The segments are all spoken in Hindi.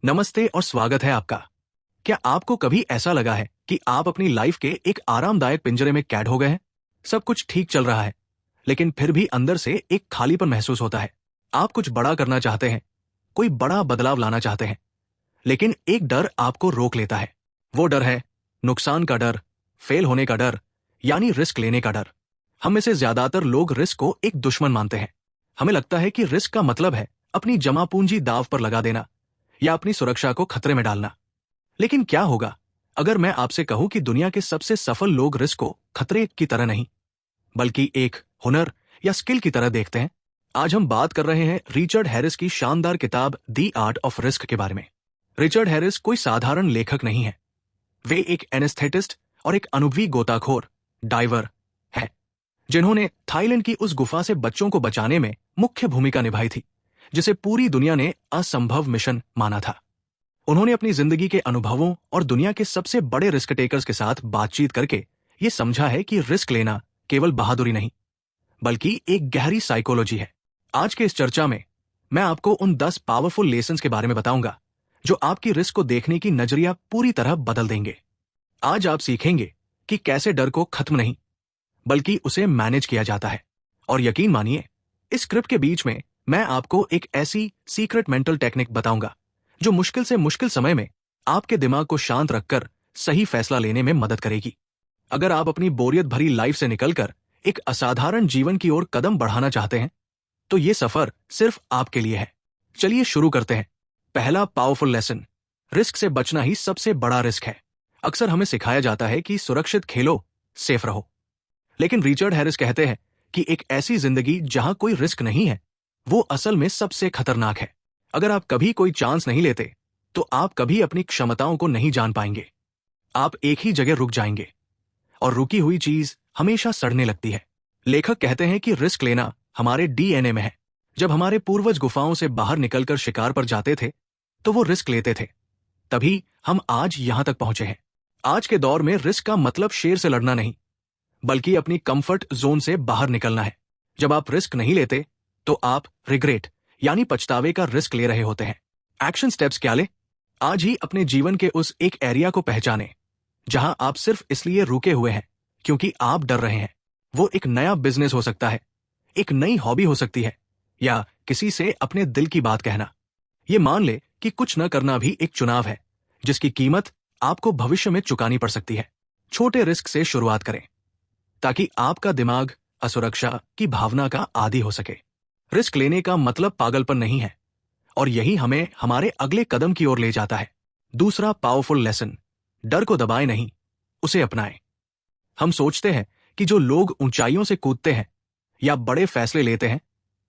नमस्ते और स्वागत है आपका। क्या आपको कभी ऐसा लगा है कि आप अपनी लाइफ के एक आरामदायक पिंजरे में कैद हो गए हैं? सब कुछ ठीक चल रहा है, लेकिन फिर भी अंदर से एक खालीपन महसूस होता है। आप कुछ बड़ा करना चाहते हैं, कोई बड़ा बदलाव लाना चाहते हैं, लेकिन एक डर आपको रोक लेता है। वो डर है नुकसान का डर, फेल होने का डर, यानी रिस्क लेने का डर। हम में से ज्यादातर लोग रिस्क को एक दुश्मन मानते हैं। हमें लगता है कि रिस्क का मतलब है अपनी जमा पूंजी दांव पर लगा देना या अपनी सुरक्षा को खतरे में डालना। लेकिन क्या होगा अगर मैं आपसे कहूं कि दुनिया के सबसे सफल लोग रिस्क को खतरे की तरह नहीं, बल्कि एक हुनर या स्किल की तरह देखते हैं? आज हम बात कर रहे हैं रिचर्ड हैरिस की शानदार किताब द आर्ट ऑफ रिस्क के बारे में। रिचर्ड हैरिस कोई साधारण लेखक नहीं है। वे एक एनेस्थेटिस्ट और एक अनुभवी गोताखोर डाइवर है, जिन्होंने थाईलैंड की उस गुफा से बच्चों को बचाने में मुख्य भूमिका निभाई थी, जिसे पूरी दुनिया ने असंभव मिशन माना था। उन्होंने अपनी जिंदगी के अनुभवों और दुनिया के सबसे बड़े रिस्क टेकर्स के साथ बातचीत करके ये समझा है कि रिस्क लेना केवल बहादुरी नहीं, बल्कि एक गहरी साइकोलॉजी है। आज के इस चर्चा में मैं आपको उन 10 पावरफुल लेसन्स के बारे में बताऊंगा जो आपकी रिस्क को देखने की नजरिया पूरी तरह बदल देंगे। आज आप सीखेंगे कि कैसे डर को खत्म नहीं, बल्कि उसे मैनेज किया जाता है। और यकीन मानिए, इस स्क्रिप्ट के बीच में मैं आपको एक ऐसी सीक्रेट मेंटल टेक्निक बताऊंगा जो मुश्किल से मुश्किल समय में आपके दिमाग को शांत रखकर सही फैसला लेने में मदद करेगी। अगर आप अपनी बोरियत भरी लाइफ से निकलकर एक असाधारण जीवन की ओर कदम बढ़ाना चाहते हैं, तो ये सफर सिर्फ आपके लिए है। चलिए शुरू करते हैं। पहला पावरफुल लेसन, रिस्क से बचना ही सबसे बड़ा रिस्क है। अक्सर हमें सिखाया जाता है कि सुरक्षित खेलो, सेफ रहो। लेकिन रिचर्ड हैरिस कहते हैं कि एक ऐसी जिंदगी जहां कोई रिस्क नहीं है, वो असल में सबसे खतरनाक है। अगर आप कभी कोई चांस नहीं लेते, तो आप कभी अपनी क्षमताओं को नहीं जान पाएंगे। आप एक ही जगह रुक जाएंगे, और रुकी हुई चीज हमेशा सड़ने लगती है। लेखक कहते हैं कि रिस्क लेना हमारे डीएनए में है। जब हमारे पूर्वज गुफाओं से बाहर निकलकर शिकार पर जाते थे, तो वो रिस्क लेते थे। तभी हम आज यहां तक पहुंचे हैं। आज के दौर में रिस्क का मतलब शेर से लड़ना नहीं, बल्कि अपनी कंफर्ट जोन से बाहर निकलना है। जब आप रिस्क नहीं लेते, तो आप रिग्रेट यानी पछतावे का रिस्क ले रहे होते हैं। एक्शन स्टेप्स क्या ले? आज ही अपने जीवन के उस एक एरिया को पहचानें जहां आप सिर्फ इसलिए रुके हुए हैं क्योंकि आप डर रहे हैं। वो एक नया बिजनेस हो सकता है, एक नई हॉबी हो सकती है, या किसी से अपने दिल की बात कहना। ये मान ले कि कुछ न करना भी एक चुनाव है, जिसकी कीमत आपको भविष्य में चुकानी पड़ सकती है। छोटे रिस्क से शुरुआत करें, ताकि आपका दिमाग असुरक्षा की भावना का आदी हो सके। रिस्क लेने का मतलब पागलपन नहीं है, और यही हमें हमारे अगले कदम की ओर ले जाता है। दूसरा पावरफुल लेसन, डर को दबाए नहीं, उसे अपनाएं। हम सोचते हैं कि जो लोग ऊंचाइयों से कूदते हैं या बड़े फैसले लेते हैं,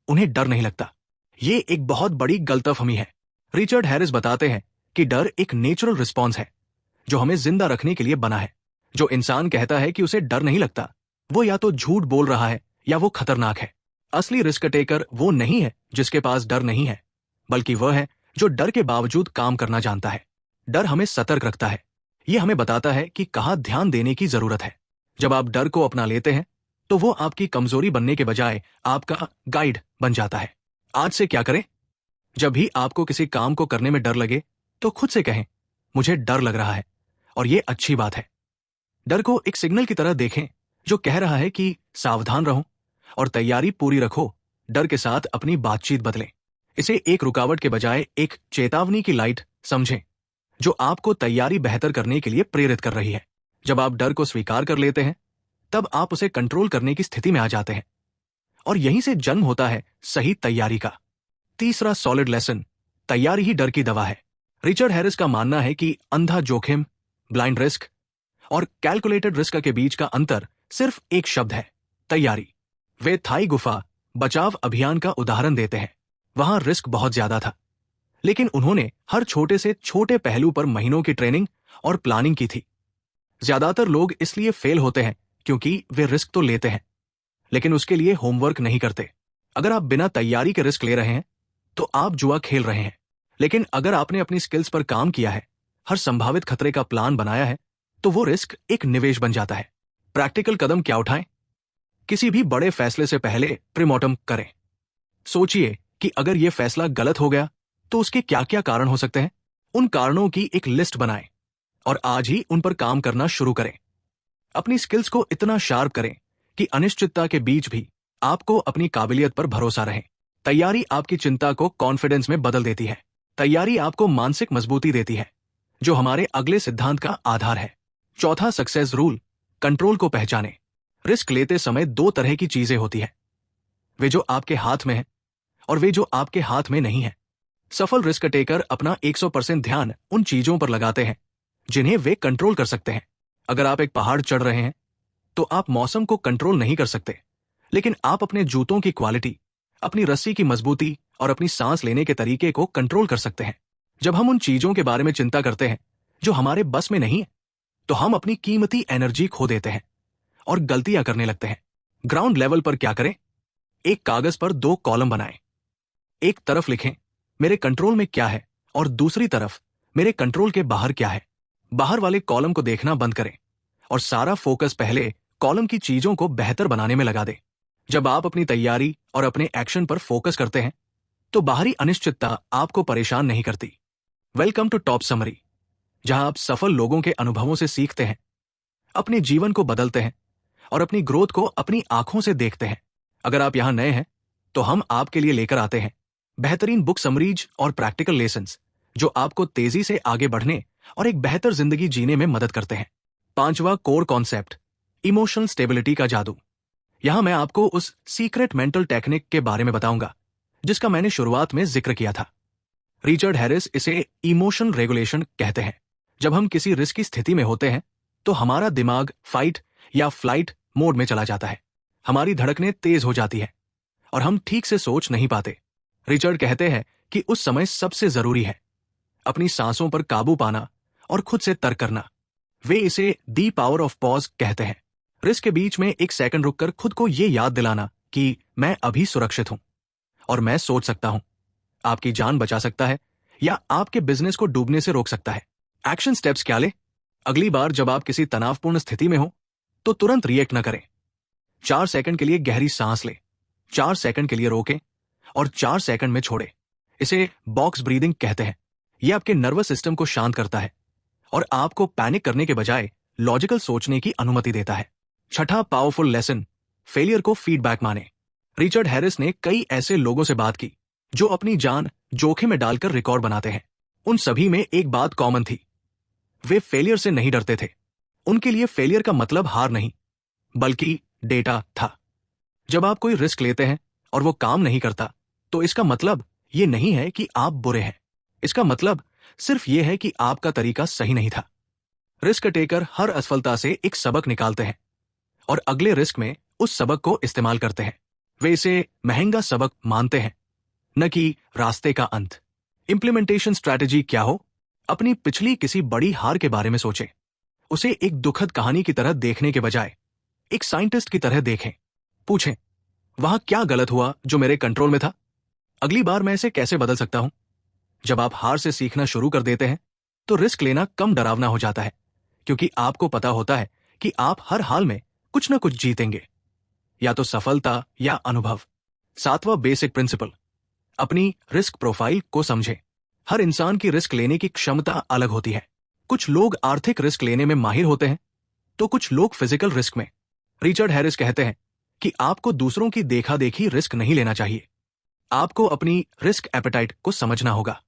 उन्हें डर नहीं लगता। ये एक बहुत बड़ी गलतफहमी है। रिचर्ड हैरिस बताते हैं कि डर एक नेचुरल रिस्पॉन्स है जो हमें जिंदा रखने के लिए बना है। जो इंसान कहता है कि उसे डर नहीं लगता, वो या तो झूठ बोल रहा है या वो खतरनाक है। असली रिस्क टेकर वो नहीं है जिसके पास डर नहीं है, बल्कि वह है जो डर के बावजूद काम करना जानता है। डर हमें सतर्क रखता है। ये हमें बताता है कि कहाँ ध्यान देने की जरूरत है। जब आप डर को अपना लेते हैं, तो वो आपकी कमजोरी बनने के बजाय आपका गाइड बन जाता है। आज से क्या करें? जब भी आपको किसी काम को करने में डर लगे, तो खुद से कहें, मुझे डर लग रहा है, और ये अच्छी बात है। डर को एक सिग्नल की तरह देखें जो कह रहा है कि सावधान रहो और तैयारी पूरी रखो। डर के साथ अपनी बातचीत बदलें। इसे एक रुकावट के बजाय एक चेतावनी की लाइट समझें, जो आपको तैयारी बेहतर करने के लिए प्रेरित कर रही है। जब आप डर को स्वीकार कर लेते हैं, तब आप उसे कंट्रोल करने की स्थिति में आ जाते हैं, और यहीं से जन्म होता है सही तैयारी का। तीसरा सॉलिड लेसन, तैयारी ही डर की दवा है। रिचर्ड हैरिस का मानना है कि अंधा जोखिम, ब्लाइंड रिस्क और कैलकुलेटेड रिस्क के बीच का अंतर सिर्फ एक शब्द है, तैयारी। वे थाई गुफा बचाव अभियान का उदाहरण देते हैं। वहां रिस्क बहुत ज्यादा था, लेकिन उन्होंने हर छोटे से छोटे पहलू पर महीनों की ट्रेनिंग और प्लानिंग की थी। ज्यादातर लोग इसलिए फेल होते हैं क्योंकि वे रिस्क तो लेते हैं, लेकिन उसके लिए होमवर्क नहीं करते। अगर आप बिना तैयारी के रिस्क ले रहे हैं, तो आप जुआ खेल रहे हैं। लेकिन अगर आपने अपनी स्किल्स पर काम किया है, हर संभावित खतरे का प्लान बनाया है, तो वो रिस्क एक निवेश बन जाता है। प्रैक्टिकल कदम क्या उठाएं? किसी भी बड़े फैसले से पहले प्रीमॉर्टम करें। सोचिए कि अगर यह फैसला गलत हो गया, तो उसके क्या क्या कारण हो सकते हैं। उन कारणों की एक लिस्ट बनाएं और आज ही उन पर काम करना शुरू करें। अपनी स्किल्स को इतना शार्प करें कि अनिश्चितता के बीच भी आपको अपनी काबिलियत पर भरोसा रहे। तैयारी आपकी चिंता को कॉन्फिडेंस में बदल देती है। तैयारी आपको मानसिक मजबूती देती है, जो हमारे अगले सिद्धांत का आधार है। चौथा सक्सेस रूल, कंट्रोल को पहचाने। रिस्क लेते समय दो तरह की चीजें होती है, वे जो आपके हाथ में है और वे जो आपके हाथ में नहीं है। सफल रिस्क टेकर अपना 100% ध्यान उन चीजों पर लगाते हैं जिन्हें वे कंट्रोल कर सकते हैं। अगर आप एक पहाड़ चढ़ रहे हैं तो आप मौसम को कंट्रोल नहीं कर सकते, लेकिन आप अपने जूतों की क्वालिटी, अपनी रस्सी की मजबूती और अपनी सांस लेने के तरीके को कंट्रोल कर सकते हैं। जब हम उन चीजों के बारे में चिंता करते हैं जो हमारे बस में नहीं है, तो हम अपनी कीमती एनर्जी खो देते हैं और गलतियां करने लगते हैं। ग्राउंड लेवल पर क्या करें? एक कागज पर 2 कॉलम बनाएं। एक तरफ लिखें मेरे कंट्रोल में क्या है और दूसरी तरफ मेरे कंट्रोल के बाहर क्या है। बाहर वाले कॉलम को देखना बंद करें और सारा फोकस पहले कॉलम की चीजों को बेहतर बनाने में लगा दें। जब आप अपनी तैयारी और अपने एक्शन पर फोकस करते हैं तो बाहरी अनिश्चितता आपको परेशान नहीं करती। वेलकम टू टॉप समरी, जहां आप सफल लोगों के अनुभवों से सीखते हैं, अपने जीवन को बदलते हैं और अपनी ग्रोथ को अपनी आंखों से देखते हैं। अगर आप यहां नए हैं तो हम आपके लिए लेकर आते हैं बेहतरीन बुक समरीज और प्रैक्टिकल लेसन्स, जो आपको तेजी से आगे बढ़ने और एक बेहतर जिंदगी जीने में मदद करते हैं। 5वां कोर कॉन्सेप्ट, इमोशनल स्टेबिलिटी का जादू। यहां मैं आपको उस सीक्रेट मेंटल टेक्निक के बारे में बताऊंगा जिसका मैंने शुरुआत में जिक्र किया था। रिचर्ड हैरिस इसे इमोशन रेगुलेशन कहते हैं। जब हम किसी रिस्क की स्थिति में होते हैं तो हमारा दिमाग फाइट या फ्लाइट मोड में चला जाता है। हमारी धड़कनें तेज हो जाती है और हम ठीक से सोच नहीं पाते। रिचर्ड कहते हैं कि उस समय सबसे जरूरी है अपनी सांसों पर काबू पाना और खुद से तर्क करना। वे इसे दी पावर ऑफ पॉज कहते हैं। रिस्क के बीच में एक सेकंड रुककर खुद को यह याद दिलाना कि मैं अभी सुरक्षित हूं और मैं सोच सकता हूं, आपकी जान बचा सकता है या आपके बिजनेस को डूबने से रोक सकता है। एक्शन स्टेप्स क्या ले? अगली बार जब आप किसी तनावपूर्ण स्थिति में हो तो तुरंत रिएक्ट न करें। 4 सेकंड के लिए गहरी सांस लें, 4 सेकंड के लिए रोकें और 4 सेकंड में छोड़ें। इसे बॉक्स ब्रीदिंग कहते हैं। यह आपके नर्वस सिस्टम को शांत करता है और आपको पैनिक करने के बजाय लॉजिकल सोचने की अनुमति देता है। छठा पावरफुल लेसन, फेलियर को फीडबैक माने। रिचर्ड हैरिस ने कई ऐसे लोगों से बात की जो अपनी जान जोखिम में डालकर रिकॉर्ड बनाते हैं। उन सभी में एक बात कॉमन थी, वे फेलियर से नहीं डरते थे। उनके लिए फेलियर का मतलब हार नहीं बल्कि डेटा था। जब आप कोई रिस्क लेते हैं और वो काम नहीं करता तो इसका मतलब ये नहीं है कि आप बुरे हैं। इसका मतलब सिर्फ ये है कि आपका तरीका सही नहीं था। रिस्क टेकर हर असफलता से एक सबक निकालते हैं और अगले रिस्क में उस सबक को इस्तेमाल करते हैं। वे इसे महंगा सबक मानते हैं, न कि रास्ते का अंत। इंप्लीमेंटेशन स्ट्रैटेजी क्या हो? अपनी पिछली किसी बड़ी हार के बारे में सोचें। उसे एक दुखद कहानी की तरह देखने के बजाय एक साइंटिस्ट की तरह देखें। पूछें, वहां क्या गलत हुआ जो मेरे कंट्रोल में था? अगली बार मैं इसे कैसे बदल सकता हूं? जब आप हार से सीखना शुरू कर देते हैं तो रिस्क लेना कम डरावना हो जाता है, क्योंकि आपको पता होता है कि आप हर हाल में कुछ न कुछ जीतेंगे, या तो सफलता या अनुभव। 7वां बेसिक प्रिंसिपल, अपनी रिस्क प्रोफाइल को समझें। हर इंसान की रिस्क लेने की क्षमता अलग होती है। कुछ लोग आर्थिक रिस्क लेने में माहिर होते हैं तो कुछ लोग फिजिकल रिस्क में। रिचर्ड हैरिस कहते हैं कि आपको दूसरों की देखा देखी रिस्क नहीं लेना चाहिए। आपको अपनी रिस्क एपेटाइट को समझना होगा।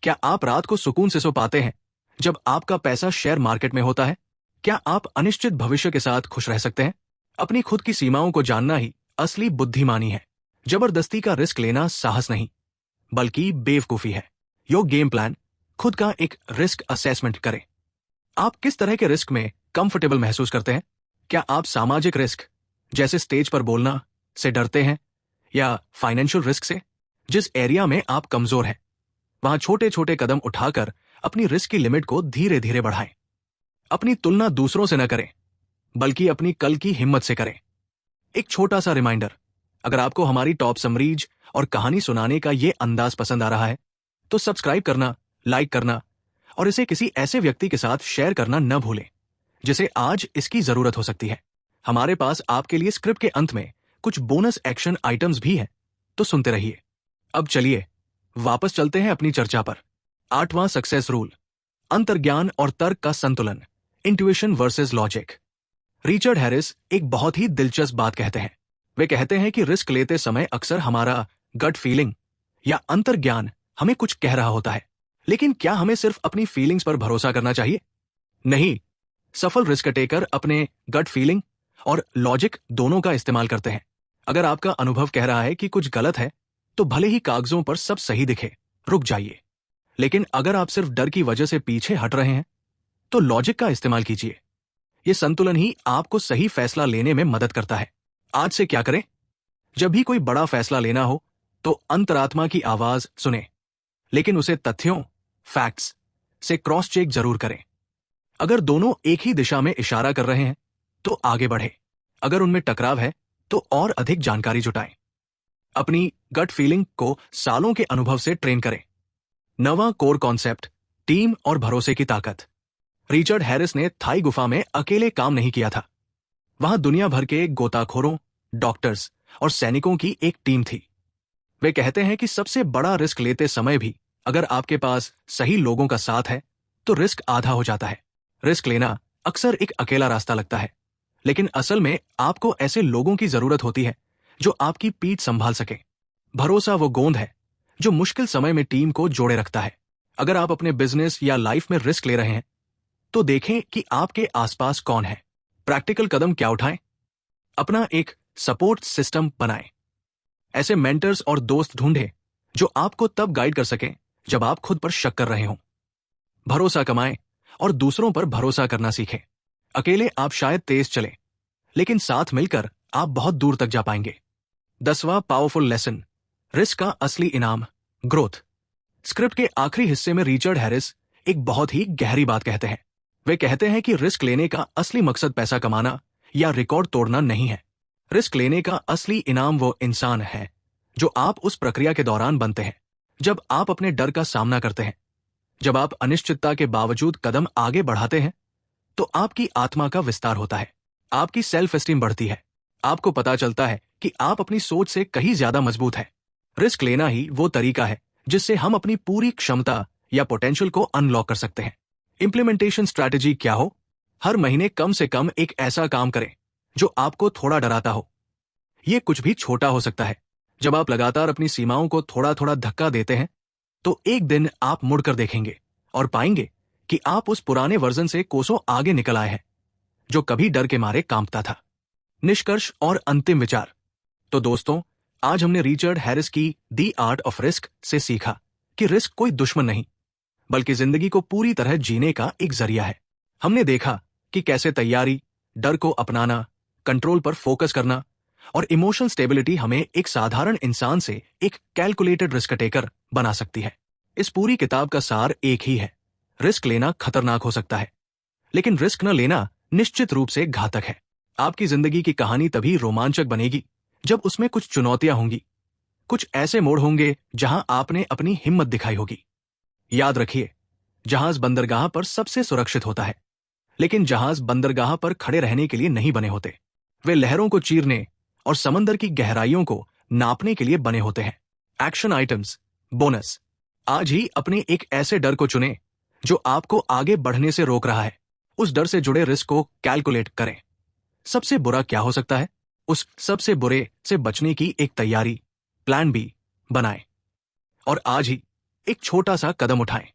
क्या आप रात को सुकून से सो पाते हैं जब आपका पैसा शेयर मार्केट में होता है? क्या आप अनिश्चित भविष्य के साथ खुश रह सकते हैं? अपनी खुद की सीमाओं को जानना ही असली बुद्धिमानी है। जबरदस्ती का रिस्क लेना साहस नहीं बल्कि बेवकूफी है। योर गेम प्लान, खुद का एक रिस्क असेसमेंट करें। आप किस तरह के रिस्क में कंफर्टेबल महसूस करते हैं? क्या आप सामाजिक रिस्क जैसे स्टेज पर बोलना से डरते हैं या फाइनेंशियल रिस्क से? जिस एरिया में आप कमजोर हैं वहां छोटे छोटे कदम उठाकर अपनी रिस्क की लिमिट को धीरे धीरे बढ़ाएं। अपनी तुलना दूसरों से न करें बल्कि अपनी कल की हिम्मत से करें। एक छोटा सा रिमाइंडर, अगर आपको हमारी टॉप समरीज और कहानी सुनाने का ये अंदाज पसंद आ रहा है तो सब्सक्राइब करना, लाइक करना और इसे किसी ऐसे व्यक्ति के साथ शेयर करना न भूलें जिसे आज इसकी जरूरत हो सकती है। हमारे पास आपके लिए स्क्रिप्ट के अंत में कुछ बोनस एक्शन आइटम्स भी हैं, तो सुनते रहिए। अब चलिए वापस चलते हैं अपनी चर्चा पर। 8वां सक्सेस रूल, अंतर्ज्ञान और तर्क का संतुलन, intuition versus logic. Richard Harris एक बहुत ही दिलचस्प बात कहते हैं। वे कहते हैं कि रिस्क लेते समय अक्सर हमारा गट फीलिंग या अंतर्ज्ञान हमें कुछ कह रहा होता है, लेकिन क्या हमें सिर्फ अपनी फीलिंग्स पर भरोसा करना चाहिए? नहीं। सफल रिस्क टेकर अपने गट फीलिंग और लॉजिक दोनों का इस्तेमाल करते हैं। अगर आपका अनुभव कह रहा है कि कुछ गलत है, तो भले ही कागजों पर सब सही दिखे, रुक जाइए। लेकिन अगर आप सिर्फ डर की वजह से पीछे हट रहे हैं, तो लॉजिक का इस्तेमाल कीजिए। यह संतुलन ही आपको सही फैसला लेने में मदद करता है। आज से क्या करें? जब भी कोई बड़ा फैसला लेना हो, तो अंतरात्मा की आवाज सुने, लेकिन उसे तथ्यों, फैक्ट्स से क्रॉस चेक जरूर करें। अगर दोनों एक ही दिशा में इशारा कर रहे हैं, तो आगे बढ़े। अगर उनमें टकराव है, तो और अधिक जानकारी जुटाएं। अपनी गट फीलिंग को सालों के अनुभव से ट्रेन करें। 9वां कोर कॉन्सेप्ट, टीम और भरोसे की ताकत। रिचर्ड हैरिस ने थाई गुफा में अकेले काम नहीं किया था। वहां दुनिया भर के गोताखोरों, डॉक्टर्स और सैनिकों की एक टीम थी। वे कहते हैं कि सबसे बड़ा रिस्क लेते समय भी अगर आपके पास सही लोगों का साथ है, तो रिस्क आधा हो जाता है। रिस्क लेना अक्सर एक अकेला रास्ता लगता है, लेकिन असल में आपको ऐसे लोगों की जरूरत होती है जो आपकी पीठ संभाल सके। भरोसा वो गोंद है जो मुश्किल समय में टीम को जोड़े रखता है। अगर आप अपने बिजनेस या लाइफ में रिस्क ले रहे हैं, तो देखें कि आपके आसपास कौन है। प्रैक्टिकल कदम क्या उठाएं? अपना एक सपोर्ट सिस्टम बनाएं। ऐसे मेंटर्स और दोस्त ढूंढें जो आपको तब गाइड कर सकें जब आप खुद पर शक कर रहे हों। भरोसा कमाएं और दूसरों पर भरोसा करना सीखें। अकेले आप शायद तेज चलें, लेकिन साथ मिलकर आप बहुत दूर तक जा पाएंगे। 10वां पावरफुल लेसन, रिस्क का असली इनाम, ग्रोथ। स्क्रिप्ट के आखिरी हिस्से में रिचर्ड हैरिस एक बहुत ही गहरी बात कहते हैं। वे कहते हैं कि रिस्क लेने का असली मकसद पैसा कमाना या रिकॉर्ड तोड़ना नहीं है। रिस्क लेने का असली इनाम वो इंसान है जो आप उस प्रक्रिया के दौरान बनते हैं, जब आप अपने डर का सामना करते हैं, जब आप अनिश्चितता के बावजूद कदम आगे बढ़ाते हैं, तो आपकी आत्मा का विस्तार होता है, आपकी सेल्फ एस्टीम बढ़ती है, आपको पता चलता है कि आप अपनी सोच से कहीं ज्यादा मजबूत हैं। रिस्क लेना ही वो तरीका है जिससे हम अपनी पूरी क्षमता या पोटेंशियल को अनलॉक कर सकते हैं। इंप्लीमेंटेशन स्ट्रैटेजी क्या हो? हर महीने कम से कम एक ऐसा काम करें जो आपको थोड़ा डराता हो। यह कुछ भी छोटा हो सकता है। जब आप लगातार अपनी सीमाओं को थोड़ा थोड़ा धक्का देते हैं, तो एक दिन आप मुड़कर देखेंगे और पाएंगे कि आप उस पुराने वर्जन से कोसों आगे निकल आए हैं जो कभी डर के मारे कांपता था। निष्कर्ष और अंतिम विचार। तो दोस्तों, आज हमने रिचर्ड हैरिस की द आर्ट ऑफ रिस्क से सीखा कि रिस्क कोई दुश्मन नहीं, बल्कि जिंदगी को पूरी तरह जीने का एक जरिया है। हमने देखा कि कैसे तैयारी, डर को अपनाना, कंट्रोल पर फोकस करना और इमोशनल स्टेबिलिटी हमें एक साधारण इंसान से एक कैलकुलेटेड रिस्क टेकर बना सकती है। इस पूरी किताब का सार एक ही है, रिस्क लेना खतरनाक हो सकता है, लेकिन रिस्क न लेना निश्चित रूप से घातक है। आपकी जिंदगी की कहानी तभी रोमांचक बनेगी जब उसमें कुछ चुनौतियां होंगी, कुछ ऐसे मोड़ होंगे जहां आपने अपनी हिम्मत दिखाई होगी। याद रखिए, जहाज बंदरगाह पर सबसे सुरक्षित होता है, लेकिन जहाज बंदरगाह पर खड़े रहने के लिए नहीं बने होते। वे लहरों को चीरने और समंदर की गहराइयों को नापने के लिए बने होते हैं। Action items, bonus. आज ही अपने एक ऐसे डर को चुनें जो आपको आगे बढ़ने से रोक रहा है। उस डर से जुड़े रिस्क को कैलकुलेट करें। सबसे बुरा क्या हो सकता है? उस सबसे बुरे से बचने की एक तैयारी, प्लान बी बनाएं और आज ही एक छोटा सा कदम उठाएं।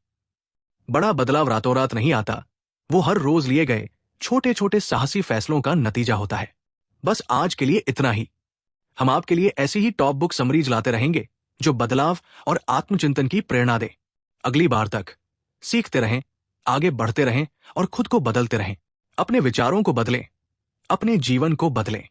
बड़ा बदलाव रातों रात नहीं आता, वो हर रोज लिए गए छोटे छोटे साहसी फैसलों का नतीजा होता है। बस आज के लिए इतना ही। हम आपके लिए ऐसी ही टॉप बुक समरीज लाते रहेंगे जो बदलाव और आत्मचिंतन की प्रेरणा दे। अगली बार तक सीखते रहें, आगे बढ़ते रहें और खुद को बदलते रहें। अपने विचारों को बदलें, अपने जीवन को बदलें।